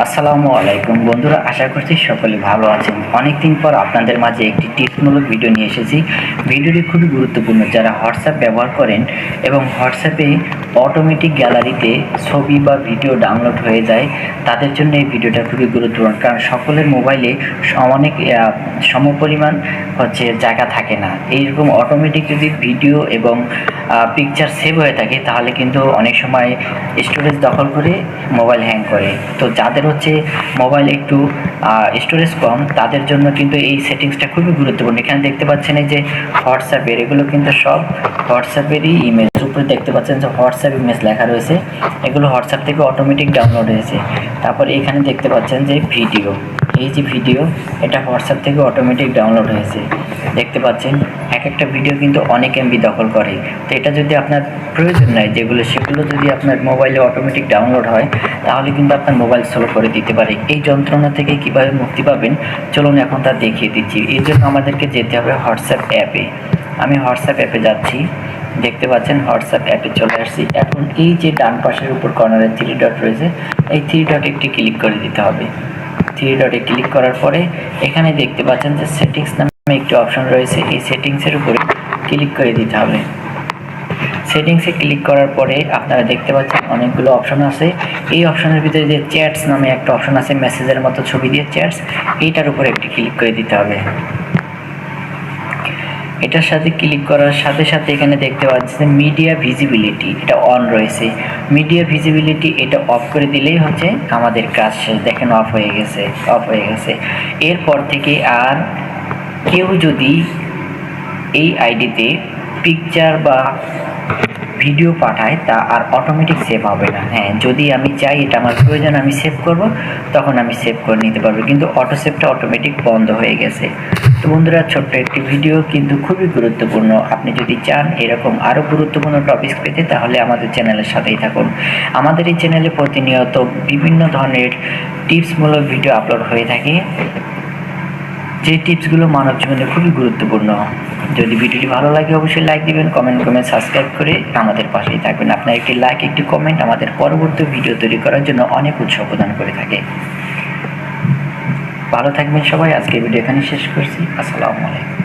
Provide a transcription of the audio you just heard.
আসসালামু আলাইকুম বন্ধুরা, আশা করছি সকলে ভালো আছেন। অনেকদিন পর আপনাদের মাঝে একটি টিপসমূলক ভিডিও নিয়ে এসেছি। ভিডিওটি খুবই গুরুত্বপূর্ণ। যারা হোয়াটসঅ্যাপ ব্যবহার করেন এবং হোয়াটসঅ্যাপে অটোমেটিক গ্যালারিতে ছবি বা ভিডিও ডাউনলোড হয়ে যায়, তাদের জন্য এই ভিডিওটা খুবই গুরুত্বপূর্ণ। কারণ সকলের মোবাইলে অনেক সমপরিমাণ জায়গা থাকে না। এইরকম অটোমেটিক যদি ভিডিও এবং পিকচার সেভ হয়ে থাকে তাহলে কিন্তু অনেক সময় স্টোরেজ দখল করে মোবাইল হ্যাং করে। তো যাদের মোবাইল একটু স্টোরেজ কম, তাদের জন্য কিন্তু এই সেটিংসটা খুবই গুরুত্বপূর্ণ। এখানে দেখতে পাচ্ছেন এই যে হোয়াটসঅ্যাপের, এগুলো কিন্তু সব হোয়াটসঅ্যাপেরই ইমেজ। উপরে দেখতে পাচ্ছেন যে হোয়াটসঅ্যাপ ইমেজ লেখা রয়েছে, এগুলো হোয়াটসঅ্যাপ থেকে অটোমেটিক ডাউনলোড হয়েছে। তারপর এখানে দেখতে পাচ্ছেন যে ভিডিও, এই যে ভিডিও, এটা হোয়াটসঅ্যাপ থেকে অটোমেটিক ডাউনলোড হয়েছে। দেখতে পাচ্ছেন এক একটা ভিডিও কিন্তু অনেক এমবি দখল করে। তো এটা যদি আপনার প্রয়োজন নাই সেগুলো যদি আপনার মোবাইলে অটোমেটিক ডাউনলোড হয়, তাহলে কিন্তু আপনার মোবাইল স্লো করে দিতে পারে। এই যন্ত্রণা থেকে কিভাবে মুক্তি পাবেন চলুন এখন তা দেখিয়ে দিচ্ছি। এর জন্য আমাদেরকে যেতে হবে হোয়াটসঅ্যাপ অ্যাপে। আমি হোয়াটসঅ্যাপ অ্যাপে যাচ্ছি। দেখতে পাচ্ছেন হোয়াটসঅ্যাপ অ্যাপে চলে আসছি। এখন এই যে ডান পাশের উপর কর্নারে 3 ডট রয়েছে, এই 3 ডট একটি ক্লিক করে দিতে হবে। 3 ডটে ক্লিক করার পরে এখানে দেখতে পাচ্ছেন যে সেটিংস নামে একটি অপশন রয়েছে, এই সেটিংসের উপরে ক্লিক করে দিতে হবে। সেটিংসে ক্লিক করার পরে আপনারা দেখতে পাচ্ছেন অনেকগুলো অপশন আছে। এই অপশনের ভিতরে যে চ্যাটস নামে একটা অপশন আছে, মেসেজের মতো ছবি দিয়ে চ্যাটস, এইটার উপরে একটি ক্লিক করে দিতে হবে। এটার সাথে ক্লিক করার সাথে সাথে এখানে দেখতে পাচ্ছেন মিডিয়া ভিজিবিলিটি, এটা অন রয়েছে। মিডিয়া ভিজিবিলিটি এটা অফ করে দিলেই আমাদের কাজ শেষ। দেখেন অফ হয়ে গেছে। এরপর থেকে আর কেউ যদি এই আইডিতে পিকচার বা ভিডিও পাঠায় তা আর অটোমেটিক সেভ হবে না। হ্যাঁ, যদি আমি চাই এটা আমার প্রয়োজন আমি সেভ করব, তখন আমি সেভ করে নিতে পারবো, কিন্তু অটো সেভটা অটোমেটিক বন্ধ হয়ে গেছে। তো বন্ধুরা, ছোট্ট একটি ভিডিও কিন্তু খুবই গুরুত্বপূর্ণ। আপনি যদি চান এরকম আরও গুরুত্বপূর্ণ টপিক পেতে, তাহলে আমাদের চ্যানেলের সাথেই থাকুন। আমাদের এই চ্যানেলে প্রতিনিয়ত বিভিন্ন ধরনের টিপসমূলক ভিডিও আপলোড হয়ে থাকে, যে টিপসগুলো মানব জীবনে খুবই গুরুত্বপূর্ণ। যদি ভিডিওটি ভালো লাগে অবশ্যই লাইক দিবেন, কমেন্ট সাবস্ক্রাইব করে আমাদের পাশেই থাকবেন। আপনার একটি লাইক, একটি কমেন্ট আমাদের পরবর্তী ভিডিও তৈরি করার জন্য অনেক উৎসাহ প্রদান করে থাকে। ভালো থাকবেন সবাই। আজকের ভিডিও এখানে শেষ করছি। আসসালামু আলাইকুম।